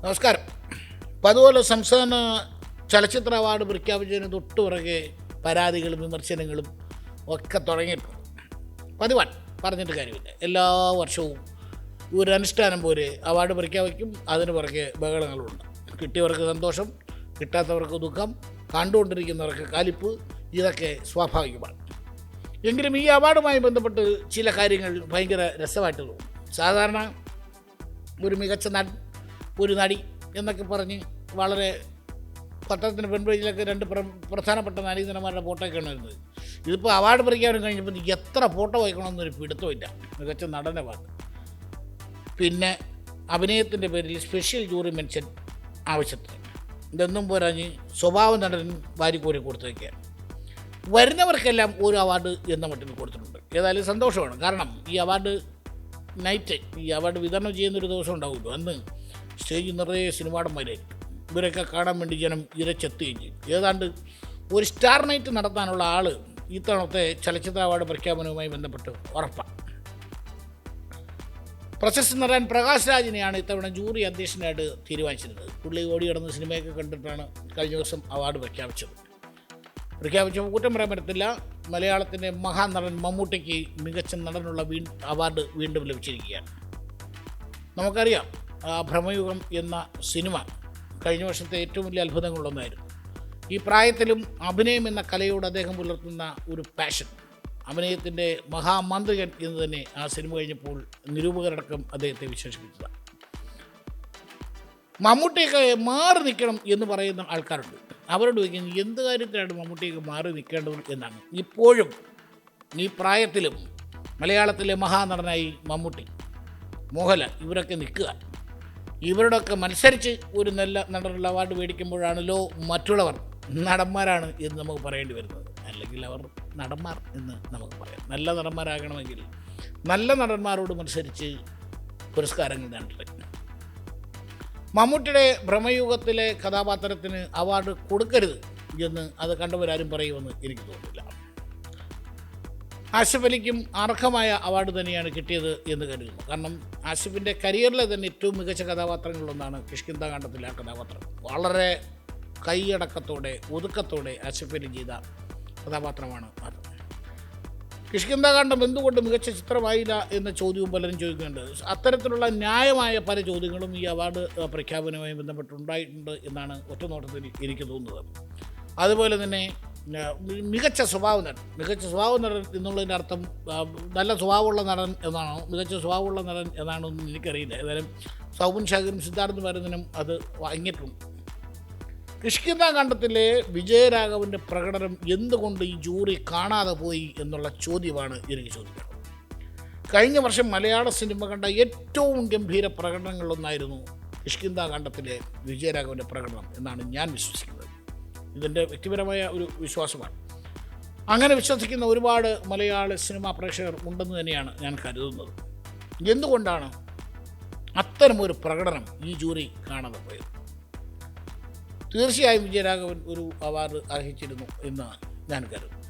നമസ്കാരം. അപ്പം അതുപോലെ സംസ്ഥാന ചലച്ചിത്ര അവാർഡ് പ്രഖ്യാപിച്ചതിന് തൊട്ടുപിറകെ പരാതികളും വിമർശനങ്ങളും ഒക്കെ തുടങ്ങിയിട്ടുണ്ട്. പതിവാൻ പറഞ്ഞിട്ട് കാര്യമില്ല. എല്ലാ വർഷവും ഒരു അനുഷ്ഠാനം പോലെ അവാർഡ് പ്രഖ്യാപിക്കും, അതിന് പുറകെ ബഹളങ്ങളുണ്ട്. കിട്ടിയവർക്ക് സന്തോഷം, കിട്ടാത്തവർക്ക് ദുഃഖം, കണ്ടുകൊണ്ടിരിക്കുന്നവർക്ക് കാലിപ്പ്, ഇതൊക്കെ സ്വാഭാവികമാണ്. എങ്കിലും ഈ അവാർഡുമായി ബന്ധപ്പെട്ട് ചില കാര്യങ്ങൾ ഭയങ്കര രസമായിട്ട് തോന്നും. സാധാരണ ഒരു മികച്ച നടൻ, ഒരു നടി എന്നൊക്കെ പറഞ്ഞ് വളരെ പത്രത്തിന് പെൺപേജിലൊക്കെ രണ്ട് പ്രധാനപ്പെട്ട നടീനടന്മാരുടെ ഫോട്ടോയൊക്കെയാണ് വരുന്നത്. ഇതിപ്പോൾ അവാർഡ് പ്രഖ്യാപനം കഴിഞ്ഞപ്പോൾ എത്ര ഫോട്ടോ വയ്ക്കണമെന്നൊരു പിടുത്തമില്ല. മികച്ച നടൻ്റെ ഭാഗത്ത് പിന്നെ അഭിനയത്തിൻ്റെ പേരിൽ സ്പെഷ്യൽ ജൂറി മെൻഷൻ ആവശ്യത്തിന് ഇതൊന്നും പോരാഞ്ഞ് സ്വഭാവ നടൻ വാരിക്കോരി കൊടുത്തേക്കാണ്. വരുന്നവർക്കെല്ലാം ഒരു അവാർഡ് എന്ന മട്ടിൽ കൊടുത്തിട്ടുണ്ട്. ഏതായാലും സന്തോഷമാണ്. കാരണം ഈ അവാർഡ് നൈറ്റ്, ഈ അവാർഡ് വിതരണം ചെയ്യുന്നൊരു ദിവസം ഉണ്ടാവുമല്ലോ, അന്ന് സ്റ്റേജ് നിറയെ സിനിമാടന്മാരായിരിക്കും. ഇവരൊക്കെ കാണാൻ വേണ്ടി ജനം ഇരച്ചെത്തുകയും ചെയ്യും. ഏതാണ്ട് ഒരു സ്റ്റാർ നൈറ്റ് നടത്താനുള്ള ആൾ ഇത്തവണത്തെ ചലച്ചിത്ര അവാർഡ് പ്രഖ്യാപനവുമായി ബന്ധപ്പെട്ട് ഉറപ്പാണ്. പ്രശസ്ത നടൻ പ്രകാശ് രാജിനെയാണ് ഇത്തവണ ജൂറി അധ്യക്ഷനായിട്ട് തീരുമാനിച്ചിരുന്നത്. പുള്ളി ഓടി കിടന്ന് സിനിമയൊക്കെ കണ്ടിട്ടാണ് കഴിഞ്ഞ ദിവസം അവാർഡ് പ്രഖ്യാപിച്ചപ്പോൾ കുറ്റം പറയാൻ പറ്റത്തില്ല. മലയാളത്തിൻ്റെ മഹാനടൻ മമ്മൂട്ടിക്ക് മികച്ച നടനുള്ള അവാർഡ് വീണ്ടും ലഭിച്ചിരിക്കുകയാണ്. നമുക്കറിയാം, ഭ്രമയുഗം എന്ന സിനിമ കഴിഞ്ഞ വർഷത്തെ ഏറ്റവും വലിയ അത്ഭുതങ്ങളൊന്നായിരുന്നു. ഈ പ്രായത്തിലും അഭിനയം എന്ന കലയോട് അദ്ദേഹം പുലർത്തുന്ന ഒരു പാഷൻ, അഭിനയത്തിൻ്റെ മഹാമാന്ത്രികൻ എന്ന് തന്നെ ആ സിനിമ കഴിഞ്ഞപ്പോൾ നിരൂപകരടക്കം അദ്ദേഹത്തെ വിശേഷിപ്പിച്ചതാണ്. മമ്മൂട്ടിയൊക്കെ മാറി നിൽക്കണം എന്ന് പറയുന്ന ആൾക്കാരുണ്ട്. അവരോട് ചോദിക്കുന്നത് എന്ത് കാര്യത്തിലാണ് മമ്മൂട്ടിയൊക്കെ മാറി നിൽക്കേണ്ടത് എന്നാണ്. ഇപ്പോഴും ഈ പ്രായത്തിലും മലയാളത്തിലെ മഹാനടനായി മമ്മൂട്ടി, മോഹൻലാൽ ഇവരൊക്കെ നിൽക്കുക. ഇവരോടൊക്കെ മത്സരിച്ച് ഒരു നല്ല നടനുള്ള അവാർഡ് മേടിക്കുമ്പോഴാണല്ലോ മറ്റുള്ളവർ നടന്മാരാണ് എന്ന് നമുക്ക് പറയേണ്ടി വരുന്നത്. അല്ലെങ്കിൽ അവർ നടന്മാർ എന്ന് നമുക്ക് പറയാം. നല്ല നടന്മാരാകണമെങ്കിൽ നല്ല നടന്മാരോട് മത്സരിച്ച് പുരസ്കാരങ്ങൾ നേടട്ടെ. മമ്മൂട്ടിയുടെ ഭ്രമയുഗത്തിലെ കഥാപാത്രത്തിന് അവാർഡ് കൊടുക്കരുത് എന്ന് അത് കണ്ടവരാരും പറയുമെന്ന് എനിക്ക് തോന്നുന്നില്ല. ആസിഫ് അലിക്കും അർഹമായ അവാർഡ് തന്നെയാണ് കിട്ടിയത് എന്ന് കരുതുന്നു. കാരണം ആസിഫിൻ്റെ കരിയറിലെ തന്നെ ഏറ്റവും മികച്ച കഥാപാത്രങ്ങളിലൊന്നാണ് കിഷ്കിന്ധാകാന്ഡത്തിലെ ആ കഥാപാത്രം. വളരെ കൈയടക്കത്തോടെ ഒതുക്കത്തോടെ ആസിഫ് അലി ചെയ്ത കഥാപാത്രമാണ് അത്. കിഷ്കിന്ധാകാന്ഡം എന്തുകൊണ്ട് മികച്ച ചിത്രമായില്ല എന്ന ചോദ്യവും പലരും ചോദിക്കുന്നുണ്ട്. അത്തരത്തിലുള്ള ന്യായമായ പല ചോദ്യങ്ങളും ഈ അവാർഡ് പ്രഖ്യാപനവുമായി ബന്ധപ്പെട്ടുണ്ടായിട്ടുണ്ട് എന്നാണ് ഒറ്റനോട്ടത്തിൽ എനിക്ക് തോന്നുന്നത്. അതുപോലെ തന്നെ മികച്ച സ്വഭാവ നടൻ എന്നുള്ളതിൻ്റെ അർത്ഥം നല്ല സ്വഭാവമുള്ള നടൻ എന്നാണോ, മികച്ച സ്വഭാവമുള്ള നടൻ എന്നാണോ എന്ന് എനിക്കറിയില്ല. ഏതായാലും സൗബിൻ ഷാഹിറും സിദ്ധാർത്ഥ് ഭരതനും അത് വാങ്ങിയിട്ടുണ്ട്. കിഷ്കിന്ധാകാന്ഡത്തിലെ വിജയരാഘവൻ്റെ പ്രകടനം എന്തുകൊണ്ട് ഈ ജൂറി കാണാതെ പോയി എന്നുള്ള ചോദ്യമാണ് എനിക്ക് ചോദിക്കുന്നത്. കഴിഞ്ഞ വർഷം മലയാള സിനിമ കണ്ട ഏറ്റവും ഗംഭീര പ്രകടനങ്ങളിലൊന്നായിരുന്നു കിഷ്കിന്ധാകാന്ഡത്തിലെ വിജയരാഘവൻ്റെ പ്രകടനം എന്നാണ് ഞാൻ വിശ്വസിക്കുന്നത്. ഇതെൻ്റെ വ്യക്തിപരമായ ഒരു വിശ്വാസമാണ്. അങ്ങനെ വിശ്വസിക്കുന്ന ഒരുപാട് മലയാള സിനിമാ പ്രേക്ഷകർ ഉണ്ടെന്ന് തന്നെയാണ് ഞാൻ കരുതുന്നത്. എന്തുകൊണ്ടാണ് അത്തരമൊരു പ്രകടനം ഈ ജൂറി കാണാതെ പോയത്? തീർച്ചയായും വിജയരാഘവൻ ഒരു അവാർഡ് അർഹിച്ചിരുന്നു എന്ന് ഞാൻ കരുതുന്നു.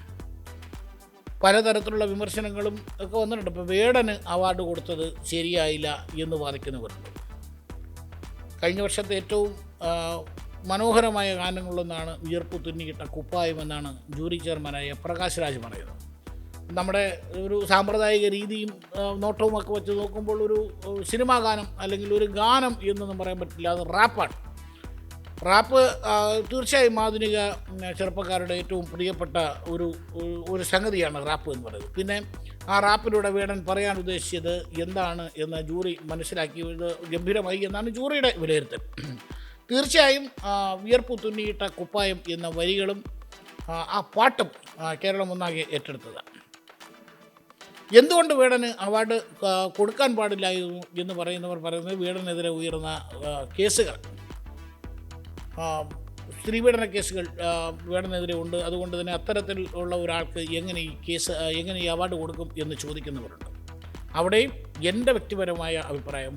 പലതരത്തിലുള്ള വിമർശനങ്ങളും ഒക്കെ വന്നിട്ടുണ്ട്. ഇപ്പോൾ വേടന് അവാർഡ് കൊടുത്തത് ശരിയായില്ല എന്ന് വാദിക്കുന്നവരുണ്ട്. കഴിഞ്ഞ വർഷത്തെ ഏറ്റവും മനോഹരമായ ഗാനങ്ങളിലൊന്നാണ് വിയർപ്പ് തുന്നിയിട്ട കുപ്പായം എന്നാണ് ജൂറി ചെയർമാനായ പ്രകാശ് രാജ് പറയുന്നത്. നമ്മുടെ ഒരു സാമ്പ്രദായിക രീതിയും നോട്ടവും ഒക്കെ വെച്ച് നോക്കുമ്പോൾ ഒരു സിനിമാ ഗാനം അല്ലെങ്കിൽ ഒരു ഗാനം എന്നൊന്നും പറയാൻ പറ്റില്ല, അത് റാപ്പാണ്. റാപ്പ് തീർച്ചയായും ആധുനിക ചെറുപ്പക്കാരുടെ ഏറ്റവും പ്രിയപ്പെട്ട ഒരു സംഗതിയാണ് റാപ്പ് എന്ന് പറയുന്നത്. പിന്നെ ആ റാപ്പിലൂടെ വേടൻ പറയാൻ ഉദ്ദേശിച്ചത് എന്താണ് എന്ന് ജൂറി മനസ്സിലാക്കിയത് ഗംഭീരമായി എന്നാണ് ജൂറിയുടെ വിലയിരുത്തൽ. തീർച്ചയായും വിയർപ്പ് തുന്നിയിട്ട കുപ്പായം എന്ന വരികളും ആ പാട്ടും കേരളം ഒന്നാകെ ഏറ്റെടുത്തതാണ്. എന്തുകൊണ്ട് വേടന് അവാർഡ് കൊടുക്കാൻ പാടില്ലായിരുന്നു എന്ന് പറയുന്നവർ പറയുന്നത് വേടനെതിരെ ഉയർന്ന കേസുകൾ, സ്ത്രീപീഡന കേസുകൾ വേടനെതിരെ ഉണ്ട്. അതുകൊണ്ട് തന്നെ അത്തരത്തിൽ ഉള്ള ഒരാൾക്ക് എങ്ങനെ ഈ അവാർഡ് കൊടുക്കും എന്ന് ചോദിക്കുന്നവരുണ്ട്. അവിടെയും എൻ്റെ വ്യക്തിപരമായ അഭിപ്രായം,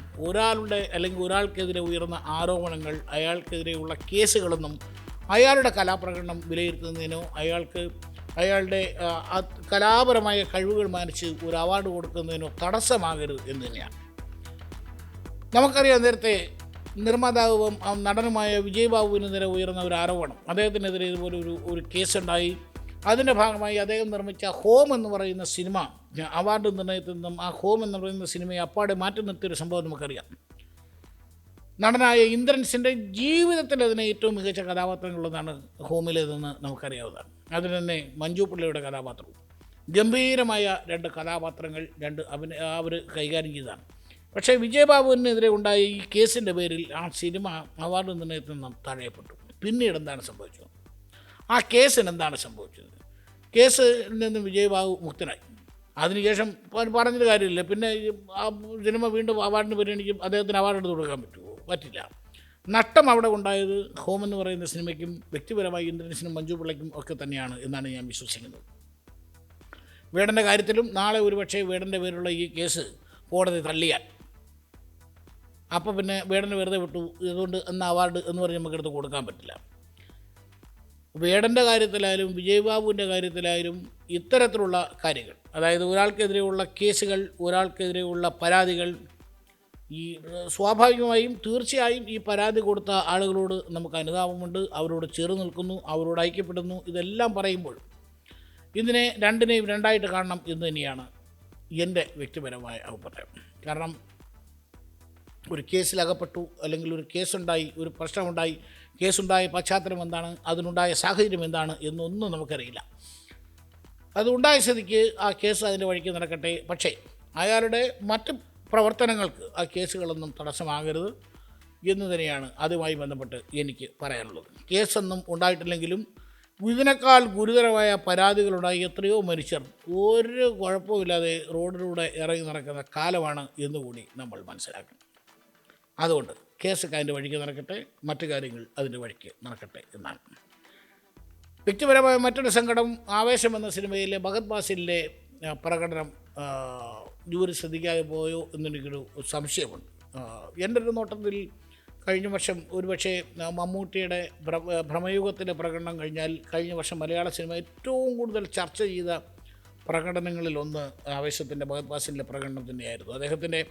ഒരാൾക്കെതിരെ ഉയർന്ന ആരോപണങ്ങൾ, അയാൾക്കെതിരെയുള്ള കേസുകളൊന്നും അയാളുടെ കലാപ്രകടനം വിലയിരുത്തുന്നതിനോ അയാളുടെ കലാപരമായ കഴിവുകൾ മാനിച്ച് ഒരു അവാർഡ് കൊടുക്കുന്നതിനോ തടസ്സമാകരുത് എന്ന് തന്നെയാണ്. നമുക്കറിയാം, നേരത്തെ നിർമ്മാതാവും നടനുമായ വിജയ് ബാബുവിനെതിരെ ഉയർന്ന ഒരു ആരോപണം, അദ്ദേഹത്തിനെതിരെ ഇതുപോലെ ഒരു കേസുണ്ടായി. അതിൻ്റെ ഭാഗമായി അദ്ദേഹം നിർമ്മിച്ച ഹോം എന്ന് പറയുന്ന സിനിമ അവാർഡ് നിർണയത്തിൽ നിന്നും ആ ഹോം എന്ന് പറയുന്ന സിനിമയെ അപ്പാടെ മാറ്റി നിർത്തിയൊരു സംഭവം നമുക്കറിയാം. നടനായ ഇന്ദ്രൻസിൻ്റെ ജീവിതത്തിൽ അതിനെ ഏറ്റവും മികച്ച കഥാപാത്രങ്ങളുള്ളതാണ് ഹോമിലേതെന്ന് നമുക്കറിയാവുന്നതാണ്. അതിന് തന്നെ മഞ്ജു പിള്ളയുടെ കഥാപാത്രവും ഗംഭീരമായ 2 കഥാപാത്രങ്ങൾ അവർ കൈകാര്യം ചെയ്തതാണ്. പക്ഷേ വിജയബാബുവിനെതിരെ ഉണ്ടായ ഈ കേസിൻ്റെ പേരിൽ ആ സിനിമ അവാർഡ് നിർണയത്തിൽ നിന്നും തഴയപ്പെട്ടു. പിന്നീട് എന്താണ് സംഭവിച്ചത്? ആ കേസിന് എന്താണ് സംഭവിച്ചത്? കേസിൽ നിന്ന് വിജയബാബു മുക്തനായി. അതിനുശേഷം പറഞ്ഞൊരു കാര്യമില്ല. പിന്നെ ആ സിനിമ വീണ്ടും അവാർഡിന് പരിഗണിക്കും. അദ്ദേഹത്തിന് അവാർഡ് എടുത്ത് കൊടുക്കാൻ പറ്റുമോ? പറ്റില്ല. നഷ്ടം അവിടെ ഉണ്ടായത് ഹോം എന്ന് പറയുന്ന സിനിമയ്ക്കും വ്യക്തിപരമായി ഇന്ദ്രൻസിനും മഞ്ജു പിള്ളയ്ക്കും ഒക്കെ തന്നെയാണ് എന്നാണ് ഞാൻ വിശ്വസിക്കുന്നത്. വേടൻ്റെ കാര്യത്തിലും നാളെ ഒരുപക്ഷെ വേടൻ്റെ പേരുള്ള ഈ കേസ് കോടതി തള്ളിയാൽ അപ്പോൾ പിന്നെ വേടനെ വെറുതെ വിട്ടു, ഇതുകൊണ്ട് എന്ന അവാർഡ് എന്ന് പറഞ്ഞ് നമുക്കെടുത്ത് കൊടുക്കാൻ പറ്റില്ല. വേടൻ്റെ കാര്യത്തിലായാലും വിജയബാബുവിൻ്റെ കാര്യത്തിലായാലും ഇത്തരത്തിലുള്ള കാര്യങ്ങൾ, അതായത് ഒരാൾക്കെതിരെയുള്ള കേസുകൾ, ഒരാൾക്കെതിരെയുള്ള പരാതികൾ, ഈ സ്വാഭാവികമായും തീർച്ചയായും ഈ പരാതി കൊടുത്ത ആളുകളോട് നമുക്ക് അനുതാപമുണ്ട്, അവരോട് ചേർന്ന് നിൽക്കുന്നു, അവരോട് ഐക്യപ്പെടുന്നു. ഇതെല്ലാം പറയുമ്പോൾ ഇതിനെ രണ്ടിനെയും രണ്ടായിട്ട് കാണണം എന്ന് തന്നെയാണ് എൻ്റെ വ്യക്തിപരമായ അഭിപ്രായം. കാരണം ഒരു കേസിലകപ്പെട്ടു, അല്ലെങ്കിൽ ഒരു കേസുണ്ടായി, ഒരു പ്രശ്നമുണ്ടായി, കേസുണ്ടായ പശ്ചാത്തലം എന്താണ്, അതിനുണ്ടായ സാഹചര്യം എന്താണ് എന്നൊന്നും നമുക്കറിയില്ല. അതുണ്ടായ സ്ഥിതിക്ക് ആ കേസ് അതിൻ്റെ വഴിക്ക് നടക്കട്ടെ. പക്ഷേ അയാളുടെ മറ്റ് പ്രവർത്തനങ്ങൾക്ക് ആ കേസുകളൊന്നും തടസ്സമാകരുത് എന്ന് തന്നെയാണ് അതുമായി ബന്ധപ്പെട്ട് എനിക്ക് പറയാനുള്ളത്. കേസൊന്നും ഉണ്ടായിട്ടില്ലെങ്കിലും ഇതിനേക്കാൾ ഗുരുതരമായ പരാതികളുണ്ടായി എത്രയോ മനുഷ്യർ ഒരു കുഴപ്പമില്ലാതെ റോഡിലൂടെ ഇറങ്ങി നടക്കുന്ന കാലമാണ് എന്നുകൂടി നമ്മൾ മനസ്സിലാക്കണം. അതുകൊണ്ട് കേസൊക്കെ അതിൻ്റെ വഴിക്ക് നടക്കട്ടെ, മറ്റു കാര്യങ്ങൾ അതിൻ്റെ വഴിക്ക് നടക്കട്ടെ എന്നാണ്. വ്യക്തിപരമായ മറ്റൊരു സങ്കടം, ആവേശം എന്ന സിനിമയിലെ ഭഗത് ഫാസിലിൻ്റെ പ്രകടനം ജൂറി ശ്രദ്ധിക്കാതെ പോയോ എന്നെനിക്കൊരു സംശയമുണ്ട്. എൻ്റെ ഒരു നോട്ടത്തിൽ കഴിഞ്ഞ വർഷം ഒരുപക്ഷെ മമ്മൂട്ടിയുടെ ഭ്രമയുഗത്തിൻ്റെ പ്രകടനം കഴിഞ്ഞാൽ കഴിഞ്ഞ വർഷം മലയാള സിനിമ ഏറ്റവും കൂടുതൽ ചർച്ച ചെയ്ത പ്രകടനങ്ങളിലൊന്ന് ആവേശത്തിൻ്റെ ഭഗത് ഫാസിലിൻ്റെ പ്രകടനം തന്നെയായിരുന്നു. അദ്ദേഹത്തിൻ്റെ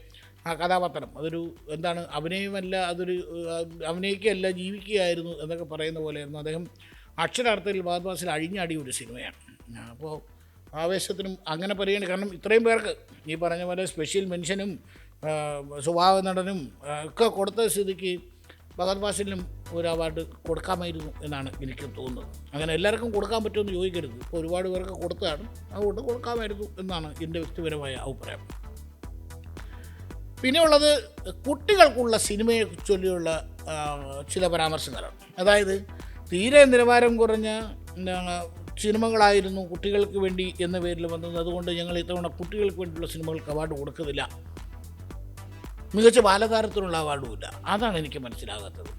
ആ കഥാപാത്രം അതൊരു എന്താണ്, അഭിനയമല്ല, അതൊരു അഭിനയിക്കുകയല്ല ജീവിക്കുകയായിരുന്നു എന്നൊക്കെ പറയുന്ന പോലെയായിരുന്നു. അദ്ദേഹം അക്ഷരാർത്ഥത്തിൽ ഭഗത് ഫാസിൽ അഴിഞ്ഞാടിയ ഒരു സിനിമയാണ്. അപ്പോൾ ആവേശത്തിനും അങ്ങനെ പരിഗണിക്കും. കാരണം ഇത്രയും പേർക്ക് ഈ പറഞ്ഞ പോലെ സ്പെഷ്യൽ മെൻഷനും സ്വഭാവ നടനും ഒക്കെ കൊടുത്ത സ്ഥിതിക്ക് ഭഗത് ഫാസിലിനും ഒരു അവാർഡ് കൊടുക്കാമായിരുന്നു എന്നാണ് എനിക്ക് തോന്നുന്നത്. അങ്ങനെ എല്ലാവർക്കും കൊടുക്കാൻ പറ്റുമെന്ന് ചോദിക്കരുത്. ഇപ്പോൾ ഒരുപാട് പേർക്ക് കൊടുത്തതാണ്, അതുകൊണ്ട് കൊടുക്കാമായിരുന്നു എന്നാണ് എൻ്റെ വ്യക്തിപരമായ അഭിപ്രായം. പിന്നെയുള്ളത് കുട്ടികൾക്കുള്ള സിനിമയെ ചൊല്ലിയുള്ള ചില പരാമർശങ്ങളാണ്. അതായത് തീരെ നിലവാരം കുറഞ്ഞ സിനിമകളായിരുന്നു കുട്ടികൾക്ക് വേണ്ടി എന്ന പേരിൽ വന്നത്, അതുകൊണ്ട് ഞങ്ങൾ ഇത്തവണ കുട്ടികൾക്ക് വേണ്ടിയുള്ള സിനിമകൾക്ക് അവാർഡ് കൊടുക്കുന്നില്ല, മികച്ച ബാലതാരത്തിനുള്ള അവാർഡുമില്ല. അതാണ് എനിക്ക് മനസ്സിലാകാത്തത്.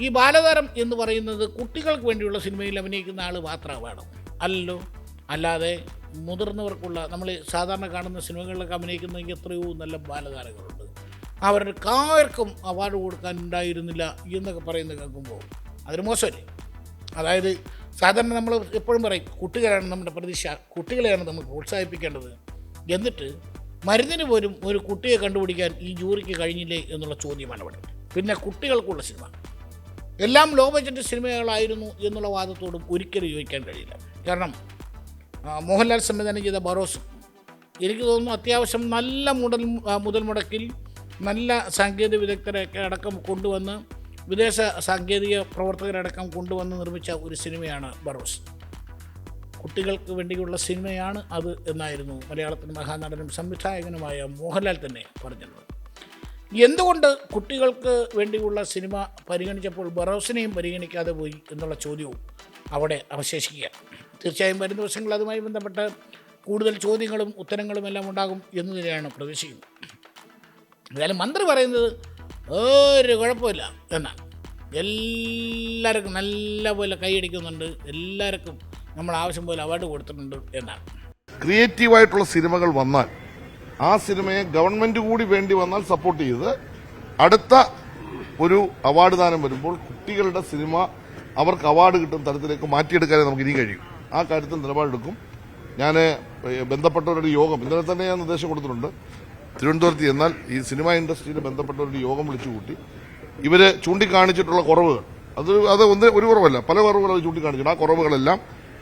ഈ ബാലതാരം എന്ന് പറയുന്നത് കുട്ടികൾക്ക് വേണ്ടിയുള്ള സിനിമയിൽ അഭിനയിക്കുന്ന ആൾ മാത്രം വേണം അല്ലല്ലോ. അല്ലാതെ മുതിർന്നവർക്കുള്ള, നമ്മൾ സാധാരണ കാണുന്ന സിനിമകളിലൊക്കെ അഭിനയിക്കുന്നതെങ്കിൽ എത്രയോ നല്ല ബാലതാരങ്ങളുണ്ട്, അവർക്ക് ആർക്കും അവാർഡ് കൊടുക്കാനുണ്ടായിരുന്നില്ല എന്നൊക്കെ പറയുന്നത് കേൾക്കുമ്പോൾ അതൊരു മോശമല്ലേ? അതായത് സാധാരണ നമ്മൾ എപ്പോഴും പറയും കുട്ടികളാണ് നമ്മുടെ പ്രതീക്ഷ, കുട്ടികളെയാണ് നമ്മൾ പ്രോത്സാഹിപ്പിക്കേണ്ടത്. എന്നിട്ട് മരുന്നിന് പോലും ഒരു കുട്ടിയെ കണ്ടുപിടിക്കാൻ ഈ ജൂറിക്ക് കഴിഞ്ഞില്ലേ എന്നുള്ള ചോദ്യമാണ് അവിടെ. പിന്നെ കുട്ടികൾക്കുള്ള സിനിമ എല്ലാം ലോ ബഡ്ജറ്റ് സിനിമകളായിരുന്നു എന്നുള്ള വാദത്തോടും ഒരിക്കലും യോജിക്കാൻ കഴിയില്ല. കാരണം മോഹൻലാൽ സംവിധാനം ചെയ്ത ബറോസ് എനിക്ക് തോന്നുന്നു അത്യാവശ്യം നല്ല മുതൽ മുടക്കിൽ നല്ല സാങ്കേതിക വിദഗ്ധരൊക്കെ അടക്കം കൊണ്ടുവന്ന്, വിദേശ സാങ്കേതിക പ്രവർത്തകരടക്കം കൊണ്ടുവന്ന് നിർമ്മിച്ച ഒരു സിനിമയാണ് ബറോസ്. കുട്ടികൾക്ക് വേണ്ടിയുള്ള സിനിമയാണ് അത് എന്നായിരുന്നു മലയാളത്തിൻ്റെ മഹാനടനും സംവിധായകനുമായ മോഹൻലാൽ തന്നെ പറഞ്ഞിട്ടുള്ളത്. എന്തുകൊണ്ട് കുട്ടികൾക്ക് വേണ്ടിയുള്ള സിനിമ പരിഗണിച്ചപ്പോൾ ബറോസിനെയും പരിഗണിക്കാതെ പോയി എന്നുള്ള ചോദ്യവും അവിടെ അവശേഷിക്കുക. തീർച്ചയായും വരും ദിവസങ്ങൾ അതുമായി ബന്ധപ്പെട്ട് കൂടുതൽ ചോദ്യങ്ങളും ഉത്തരങ്ങളും എല്ലാം ഉണ്ടാകും എന്ന് തന്നെയാണ് പ്രതീക്ഷിക്കുന്നത്. എന്തായാലും മന്ത്രി പറയുന്നത് ഒരു കുഴപ്പമില്ല എന്നാണ്. എല്ലാവർക്കും നല്ല പോലെ കൈയടിക്കുന്നുണ്ട്, എല്ലാവർക്കും നമ്മൾ ആവശ്യം പോലെ അവാർഡ് കൊടുത്തിട്ടുണ്ട് എന്നാണ്. ക്രിയേറ്റീവായിട്ടുള്ള സിനിമകൾ വന്നാൽ ആ സിനിമയെ ഗവൺമെന്റ് കൂടി വേണ്ടി വന്നാൽ സപ്പോർട്ട് ചെയ്ത് അടുത്ത ഒരു അവാർഡ് ദാനം വരുമ്പോൾ കുട്ടികളുടെ സിനിമ അവർക്ക് അവാർഡ് കിട്ടുന്ന തരത്തിലേക്ക് മാറ്റിയെടുക്കാനേ നമുക്ക് ഇനി കഴിയും. ആ കാര്യത്തിൽ നിലപാടെടുക്കും. ഞാൻ ബന്ധപ്പെട്ടവരുടെ യോഗം ഇന്നലെ തന്നെ ഞാൻ നിർദ്ദേശം കൊടുത്തിട്ടുണ്ട്. തിരുവനന്തപുരത്ത് ചെന്നാൽ ഈ സിനിമ ഇൻഡസ്ട്രിയിൽ ബന്ധപ്പെട്ടവരുടെ യോഗം വിളിച്ചു കൂട്ടി ഇവർ ചൂണ്ടിക്കാണിച്ചിട്ടുള്ള കുറവുകൾ അത് ഒരു കുറവല്ല, പല കുറവുകൾ അവർ ചൂണ്ടിക്കാണിച്ചിട്ടുണ്ട്. ആ കുറവുകളെല്ലാം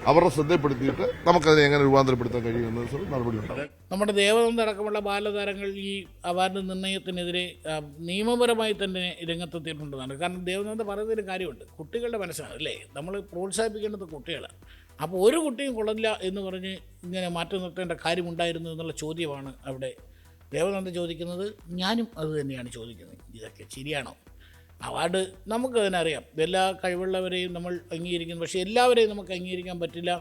അവരുടെ ശ്രദ്ധപ്പെടുത്തിയിട്ട് നമുക്കതിനെ എങ്ങനെ രൂപാന്തരപ്പെടുത്താൻ കഴിയുമെന്ന് നടപടി ഉണ്ടാകും. നമ്മുടെ ദേവനന്ദ അടക്കമുള്ള ബാലതാരങ്ങൾ ഈ അവാർഡ് നിർണ്ണയത്തിനെതിരെ നിയമപരമായി തന്നെ രംഗത്തെത്തിയിട്ടുണ്ടെന്നാണ്. കാരണം ദേവനന്ദ പറയുന്നൊരു കാര്യമുണ്ട്, കുട്ടികളുടെ മനസ്സാണ് അല്ലേ, നമ്മൾ പ്രോത്സാഹിപ്പിക്കേണ്ടത് കുട്ടികളാണ്. അപ്പോൾ ഒരു കുട്ടിയും കൊള്ളില്ല എന്ന് പറഞ്ഞ് ഇങ്ങനെ മാറ്റി നിർത്തേണ്ട കാര്യമുണ്ടായിരുന്നു എന്നുള്ള ചോദ്യമാണ് അവിടെ ദേവനന്ദ ചോദിക്കുന്നത്. ഞാനും അത് തന്നെയാണ് ചോദിക്കുന്നത്. ഇതൊക്കെ ശരിയാണോ? അവാർഡ് നമുക്ക് തന്നെ അറിയാം, എല്ലാ കഴിവുള്ളവരെയും നമ്മൾ അംഗീകരിക്കുന്നു, പക്ഷേ എല്ലാവരെയും നമുക്ക് അംഗീകരിക്കാൻ പറ്റില്ല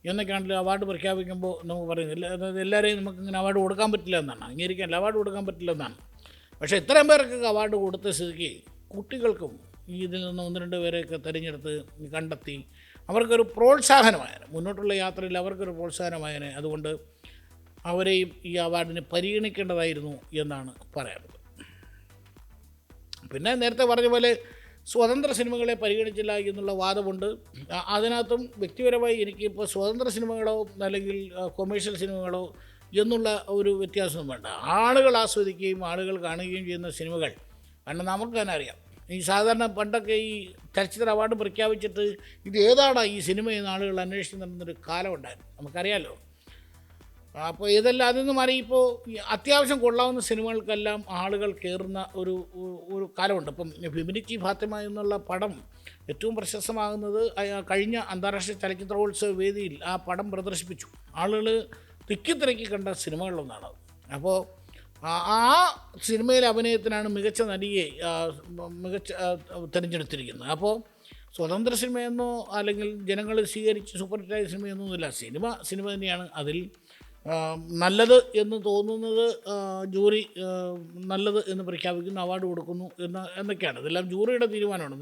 എന്നൊക്കെയാണല്ലോ അവാർഡ് പ്രഖ്യാപിക്കുമ്പോൾ നമുക്ക് പറയുന്നത്. അതായത് എല്ലാവരെയും നമുക്കിങ്ങനെ അവാർഡ് കൊടുക്കാൻ പറ്റില്ല എന്നാണ്, അംഗീകരിക്കാൻ അവാർഡ് കൊടുക്കാൻ പറ്റില്ല എന്നാണ്. പക്ഷേ ഇത്രയും പേർക്കൊക്കെ അവാർഡ് കൊടുത്ത സ്ഥിതിക്ക് കുട്ടികൾക്കും ഇതിൽ നിന്ന് 1-2 പേരെയൊക്കെ തിരഞ്ഞെടുത്ത് കണ്ടെത്തി അവർക്കൊരു പ്രോത്സാഹനമായാണ്, മുന്നോട്ടുള്ള യാത്രയിൽ അവർക്കൊരു പ്രോത്സാഹനമായതിനെ. അതുകൊണ്ട് അവരെയും ഈ അവാർഡിന് പരിഗണിക്കേണ്ടതായിരുന്നു എന്നാണ് പറയാറുള്ളത്. പിന്നെ നേരത്തെ പറഞ്ഞ പോലെ സ്വതന്ത്ര സിനിമകളെ പരിഗണിച്ചില്ല എന്നുള്ള വാദമുണ്ട്. അതിനകത്തും വ്യക്തിപരമായി എനിക്കിപ്പോൾ സ്വതന്ത്ര സിനിമകളോ അല്ലെങ്കിൽ കൊമേഴ്ഷ്യൽ സിനിമകളോ എന്നുള്ള ഒരു വ്യത്യാസവും വേണ്ട. ആളുകൾ ആസ്വദിക്കുകയും ആളുകൾ കാണുകയും ചെയ്യുന്ന സിനിമകൾ, കാരണം നമുക്ക് തന്നെ അറിയാം, ഈ സാധാരണ പണ്ടൊക്കെ ഈ ചലച്ചിത്ര അവാർഡ് പ്രഖ്യാപിച്ചിട്ട് ഇത് ഏതാണ് ഈ സിനിമ എന്ന് ആളുകൾ അന്വേഷിച്ച് നടന്നൊരു കാലമുണ്ടായിരുന്നു, നമുക്കറിയാമല്ലോ. അപ്പോൾ ഇതെല്ലാം അതിൽ നിന്ന് മാറി ഇപ്പോൾ അത്യാവശ്യം കൊള്ളാവുന്ന സിനിമകൾക്കെല്ലാം ആളുകൾ കയറുന്ന ഒരു കാലമുണ്ട്. ഇപ്പം ഫെമിനിറ്റി ഫാത്തിമ എന്നുള്ള പടം ഏറ്റവും പ്രശസ്തമാകുന്നത് കഴിഞ്ഞ അന്താരാഷ്ട്ര ചലച്ചിത്രോത്സവ വേദിയിൽ ആ പടം പ്രദർശിപ്പിച്ചു. ആളുകൾ തിക്കിത്തിരക്കി കണ്ട സിനിമകളിലൊന്നാണ്. അപ്പോൾ ആ സിനിമയിലെ അഭിനയത്തിനാണ് മികച്ച നടിയെ തിരഞ്ഞെടുത്തിരിക്കുന്നത്. അപ്പോൾ സ്വതന്ത്ര സിനിമയെന്നോ അല്ലെങ്കിൽ ജനങ്ങൾ സ്വീകരിച്ച് സൂപ്പർ ഹിറ്റായ സിനിമയൊന്നുമില്ല. സിനിമ തന്നെയാണ്. അതിൽ നല്ലത് എന്ന് തോന്നുന്നത് ജൂറി നല്ലത് എന്ന് പ്രഖ്യാപിക്കുന്നു, അവാർഡ് കൊടുക്കുന്നു എന്നൊക്കെയാണ്. ഇതെല്ലാം ജൂറിയുടെ തീരുമാനമാണ്.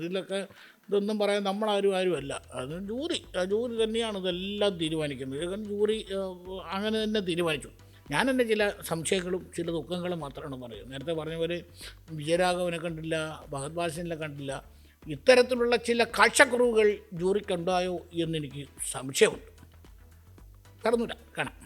ഇതൊന്നും പറയാൻ ആരുമല്ല. അത് ജൂറി തന്നെയാണ് ഇതെല്ലാം തീരുമാനിക്കുന്നത്. ജൂറി അങ്ങനെ തന്നെ തീരുമാനിച്ചു. ഞാൻ എൻ്റെ ചില സംശയങ്ങളും ചില ദുഃഖങ്ങളും മാത്രമാണ് പറയുന്നത്. നേരത്തെ പറഞ്ഞ പോലെ വിജയരാഘവനെ കണ്ടില്ല, ഭഗത് ബാസിനെ കണ്ടില്ല. ഇത്തരത്തിലുള്ള ചില കാഴ്ചക്കുറവുകൾ ജൂറിക്കുണ്ടായോ എന്നെനിക്ക് സംശയമുണ്ട്. കാണാം.